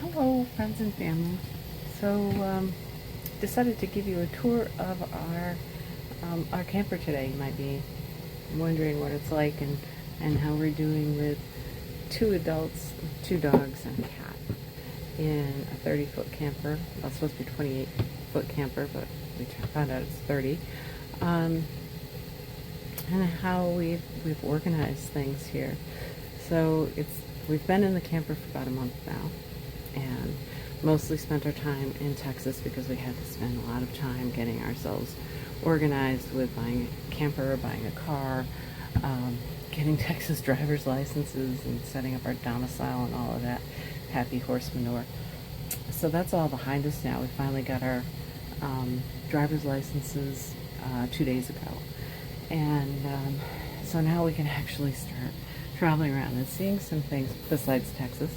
Hello, friends and family. So, decided to give you a tour of our camper today. You might be wondering what it's like and how we're doing with two adults, two dogs, and a cat in a 30-foot camper. Well, it's supposed to be 28-foot camper, but we found out it's 30. Um, and how we've organized things here. So we've been in the camper for about a month now, and mostly spent our time in Texas because we had to spend a lot of time getting ourselves organized with buying a camper, buying a car, getting Texas driver's licenses, and setting up our domicile and all of that happy horse manure. So that's all behind us now. We finally got our driver's licenses 2 days ago. And so now we can actually start traveling around and seeing some things besides Texas.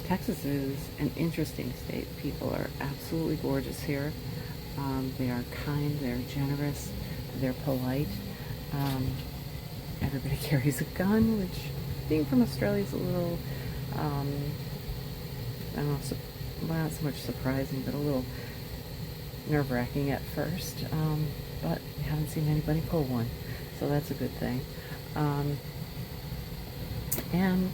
Texas is an interesting state. People are absolutely gorgeous here. They are kind, they're generous, they're polite. Everybody carries a gun, which being from Australia is a little, I don't know, well, not so much surprising, but a little nerve-wracking at first. But we haven't seen anybody pull one, so that's a good thing. And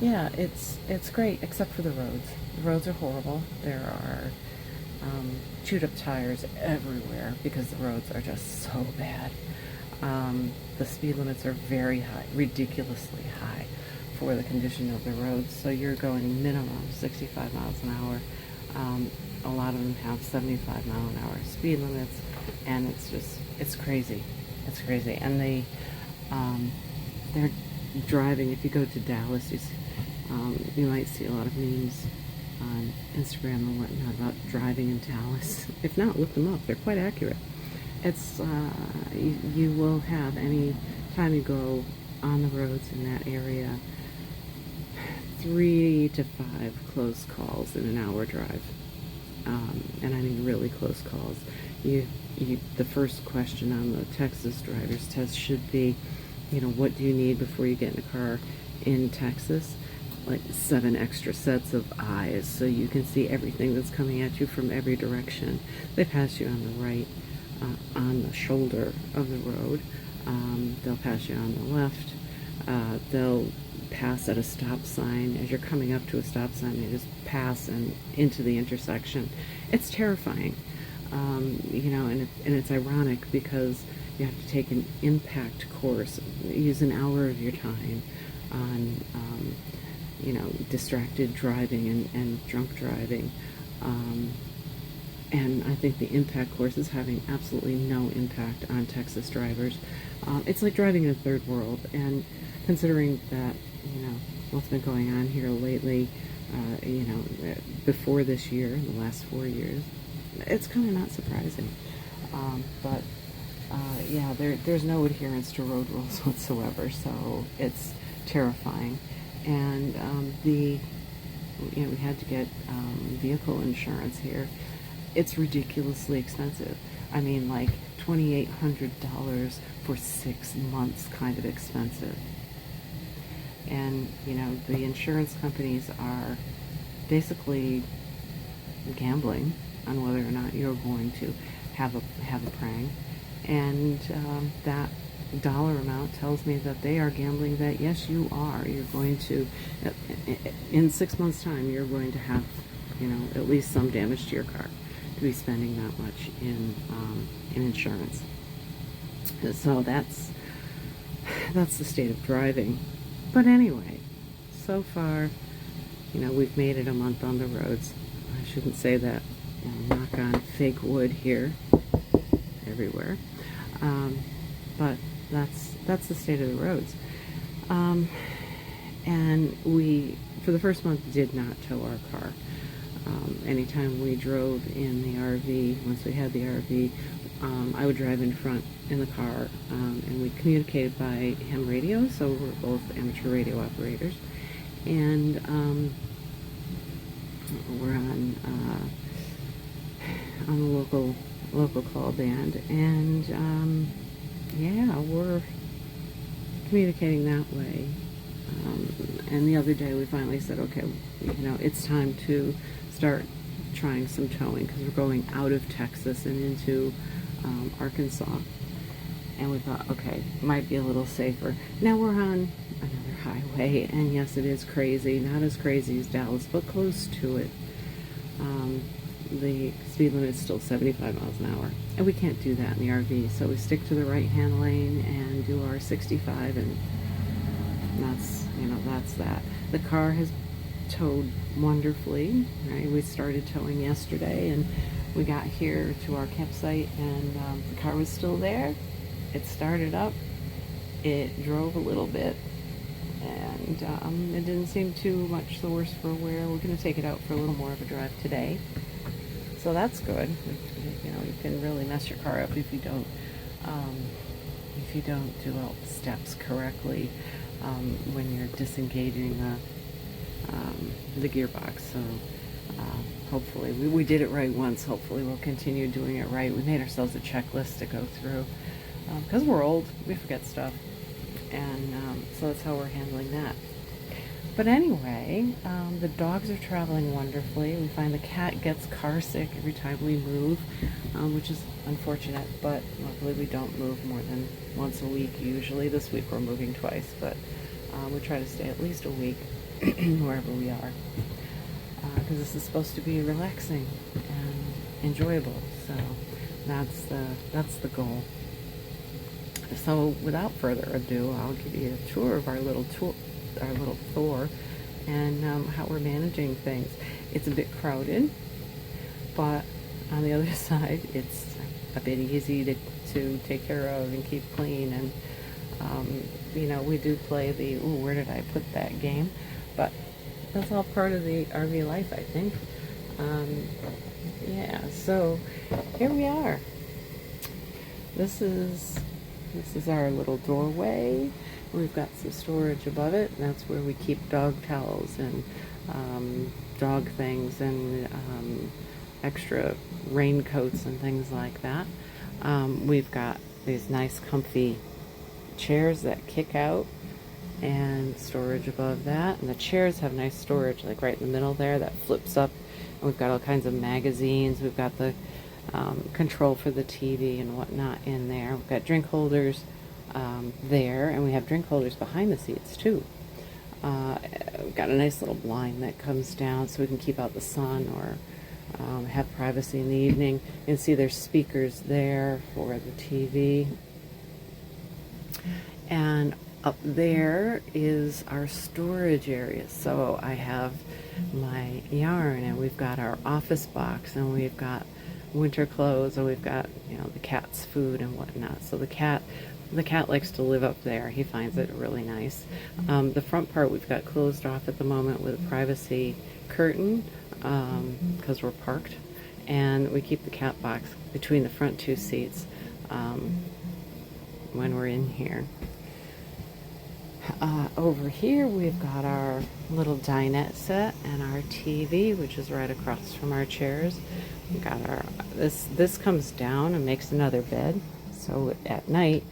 yeah, it's great except for the roads. The roads are horrible. There are chewed up tires everywhere because the roads are just so bad. The speed limits are very high, ridiculously high for the condition of the roads. So you're going minimum 65 miles an hour. A lot of them have 75 mile an hour speed limits, and it's crazy. It's crazy. And they're driving. If you go to Dallas, you might see a lot of memes on Instagram and whatnot about driving in Dallas. If not, look them up. They're quite accurate. It's you will have, any time you go on the roads in that area, 3 to 5 close calls in an hour drive. And I mean really close calls. The first question on the Texas driver's test should be, what do you need before you get in a car in Texas? Like 7 extra sets of eyes so you can see everything that's coming at you from every direction. They pass you on the right, on the shoulder of the road. They'll pass you on the left. They'll pass at a stop sign. As you're coming up to a stop sign, they just pass and into the intersection. It's terrifying, and it's ironic because you have to take an impact course, use an hour of your time on, distracted driving and drunk driving. And I think the impact course is having absolutely no impact on Texas drivers. It's like driving in a third world, and considering that, what's been going on here lately, before this year, in the last 4 years, it's kind of not surprising. But there's no adherence to road rules whatsoever, so it's terrifying. And we had to get vehicle insurance here. It's ridiculously expensive. I mean, like $2,800 for 6 months, kind of expensive. And the insurance companies are basically gambling on whether or not you're going to have a prang, and that dollar amount tells me that they are gambling that yes, you are. You're going to, in 6 months' time, you're going to have, at least some damage to your car to be spending that much in insurance. So that's the state of driving. But anyway, so far, we've made it a month on the roads. I shouldn't say that. Knock on fake wood here, everywhere. But that's the state of the roads. And we, for the first month, did not tow our car. Anytime we drove in the RV, once we had the RV, I would drive in front in the car, and we communicated by ham radio, so we're both amateur radio operators, and we're on the local call band, and we're communicating that way. And the other day we finally said, okay, it's time to start trying some towing because we're going out of Texas and into Arkansas. And we thought, okay, might be a little safer. Now we're on another highway, and yes, it is crazy. Not as crazy as Dallas, but close to it. The speed limit is still 75 miles an hour, and we can't do that in the RV. So we stick to the right-hand lane and do our 65, and that's that. The car has towed wonderfully. Right, we started towing yesterday, and we got here to our campsite, and the car was still there. It started up. It drove a little bit, and it didn't seem too much the worse for wear. We're going to take it out for a little more of a drive today, so that's good. You can really mess your car up if you don't do all the steps correctly when you're disengaging the gearbox. So hopefully we did it right once. Hopefully we'll continue doing it right. We made ourselves a checklist to go through because we're old. We forget stuff, and so that's how we're handling that. But anyway, the dogs are traveling wonderfully. We find the cat gets car sick every time we move, which is unfortunate, but luckily we don't move more than once a week usually. This week we're moving twice, but we try to stay at least a week wherever we are, because this is supposed to be relaxing and enjoyable. So that's the goal. So without further ado, I'll give you a tour of our little Thor, and how we're managing things. It's a bit crowded, but on the other side, it's a bit easy to take care of and keep clean. And we do play the "ooh, where did I put that" game, but that's all part of the RV life, I think. Yeah, so here we are. This is our little doorway. We've got some storage above it, and that's where we keep dog towels and dog things and extra raincoats and things like that. We've got these nice comfy chairs that kick out, and storage above that. And the chairs have nice storage, like right in the middle there, that flips up. And we've got all kinds of magazines. We've got the control for the TV and whatnot in there. We've got drink holders there, and we have drink holders behind the seats too. We've got a nice little blind that comes down so we can keep out the sun or have privacy in the evening. You can see there's speakers there for the TV. And up there is our storage area. So I have my yarn, and we've got our office box, and we've got winter clothes, and we've got the cat's food and whatnot. So the cat likes to live up there. He finds it really nice. The front part we've got closed off at the moment with a privacy curtain because we're parked, and we keep the cat box between the front two seats when we're in here. Over here we've got our little dinette set and our TV, which is right across from our chairs. We've got our this comes down and makes another bed. So at night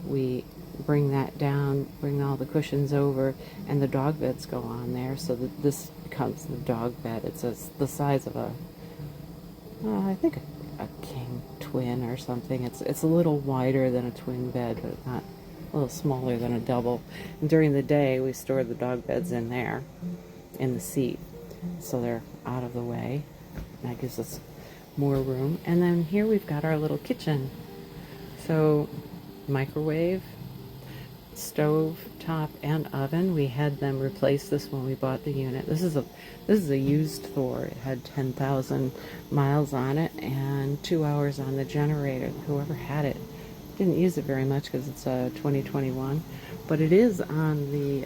we bring that down, bring all the cushions over, and the dog beds go on there. So that this becomes the dog bed. It's the size of I think a king twin or something. It's a little wider than a twin bed, but not a little smaller than a double. And during the day we store the dog beds in there in the seat, so they're out of the way. That gives us more room. And then here we've got our little kitchen. So microwave, stove top, and oven. We had them replace this when we bought the unit. This is a used Thor. It had 10,000 miles on it and 2 hours on the generator. Whoever had it didn't use it very much because it's a 2021, but it is on the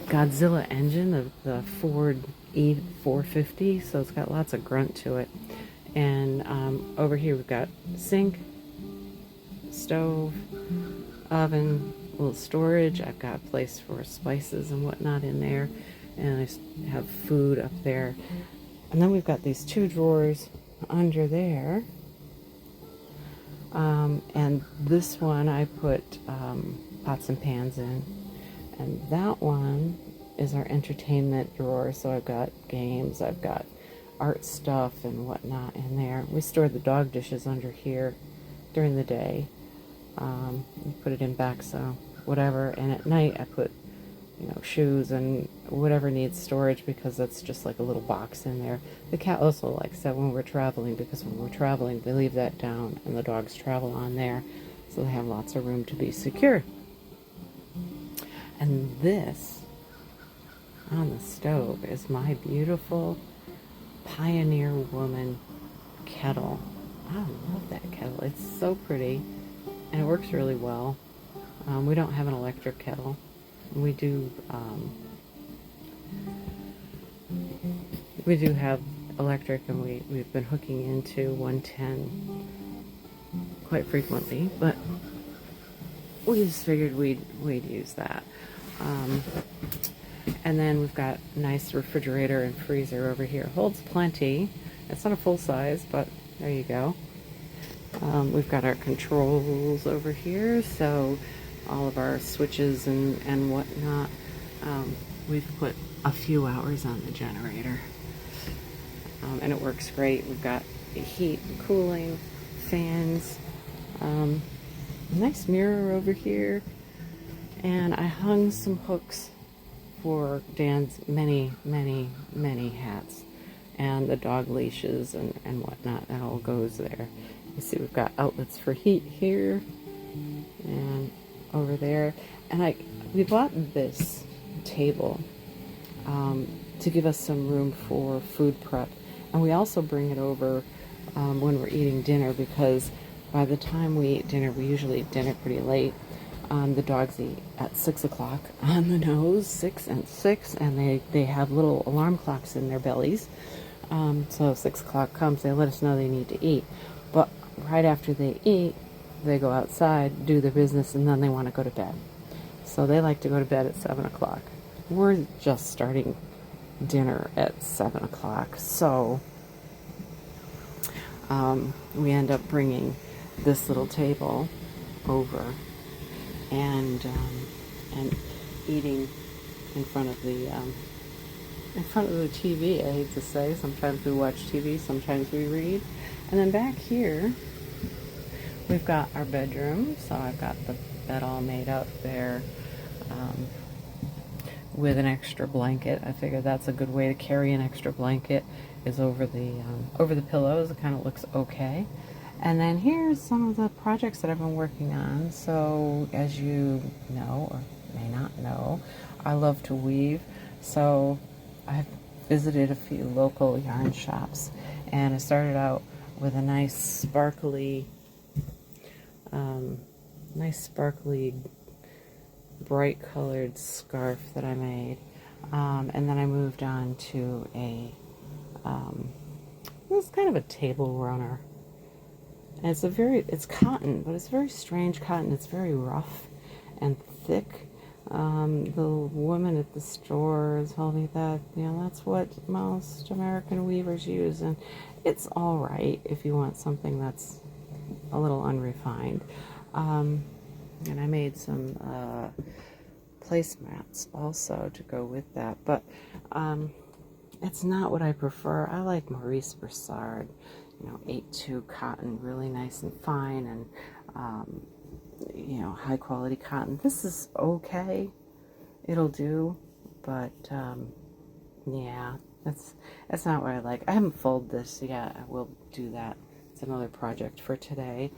Godzilla engine of the Ford E450, so it's got lots of grunt to it. And over here we've got sink, stove, oven, a little storage. I've got a place for spices and whatnot in there, and I have food up there. And then we've got these two drawers under there. And this one I put pots and pans in, And that one is our entertainment drawer. So I've got games, I've got art stuff and whatnot in there. We store the dog dishes under here during the day. You put it in back, so whatever. And at night I put, shoes and whatever needs storage, because that's just like a little box in there. The cat also likes that when we're traveling, because when we're traveling we leave that down and the dogs travel on there, so they have lots of room to be secure. And this on the stove is my beautiful Pioneer Woman kettle. I love that kettle. It's so pretty and it works really well. We don't have an electric kettle. We do have electric, and we've been hooking into 110 quite frequently, but we just figured we'd use that. And then we've got a nice refrigerator and freezer over here. Holds plenty. It's not a full size, but there you go. We've got our controls over here, so all of our switches and whatnot. We've put a few hours on the generator, and it works great. We've got heat and cooling, fans, nice mirror over here, and I hung some hooks for Dan's many hats and the dog leashes and whatnot. That all goes there. You see we've got outlets for heat here and over there. And we bought this table to give us some room for food prep, and we also bring it over when we're eating dinner, because by the time we eat dinner, we usually eat dinner pretty late. The dogs eat at 6 o'clock on the nose, 6 and 6, and they have little alarm clocks in their bellies. So 6 o'clock comes, they let us know they need to eat. But right after they eat, they go outside, do their business, and then they want to go to bed. So they like to go to bed at 7 o'clock. We're just starting dinner at 7 o'clock. So we end up bringing this little table over and eating in front of the TV. I hate to say, sometimes we watch TV, sometimes we read. And then back here we've got our bedroom. So I've got the bed all made up there with an extra blanket. I figure that's a good way to carry an extra blanket, is over the pillows. It kind of looks okay. And then here's some of the projects that I've been working on. So as you know, or may not know, I love to weave. So I've visited a few local yarn shops, and I started out with a nice sparkly bright colored scarf that I made, and then I moved on to it's kind of a table runner. And it's cotton, but it's very strange cotton. It's very rough and thick. The woman at the store told me that, that's what most American weavers use, and it's all right if you want something that's a little unrefined. And I made some placemats also to go with that, but it's not what I prefer. I like Maurice Broussard, 8-2 cotton, really nice and fine, and high quality cotton. This is okay, it'll do, but yeah, that's not what I like. I haven't folded this yet. I will do that. It's another project for today.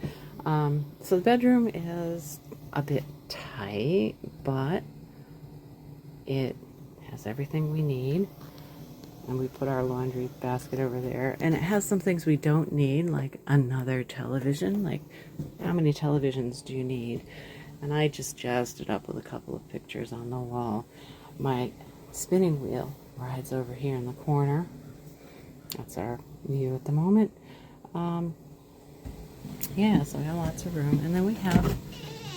So the bedroom is a bit tight, but it has everything we need. And we put our laundry basket over there. And it has some things we don't need, like another television. Like, how many televisions do you need? And I just jazzed it up with a couple of pictures on the wall. My spinning wheel rides over here in the corner. That's our view at the moment. Yeah, so we have lots of room. And then we have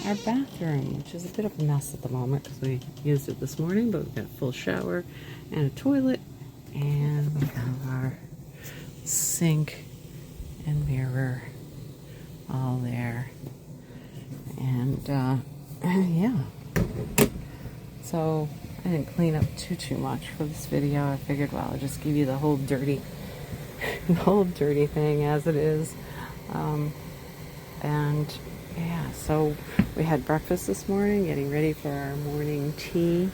our bathroom, which is a bit of a mess at the moment because we used it this morning, but we've got a full shower and a toilet. And we have our sink and mirror all there. And yeah, So I didn't clean up too much for this video. I figured, well, I'll just give you the whole dirty, the whole dirty thing as it is. And yeah, so we had breakfast this morning, getting ready for our morning tea.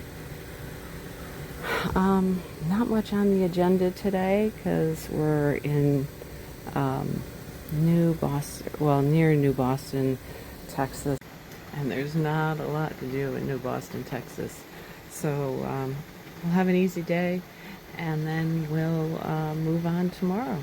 Not much on the agenda today because we're in New Boston, well, near New Boston, Texas, and there's not a lot to do in New Boston, Texas. So we'll have an easy day, and then we'll move on tomorrow.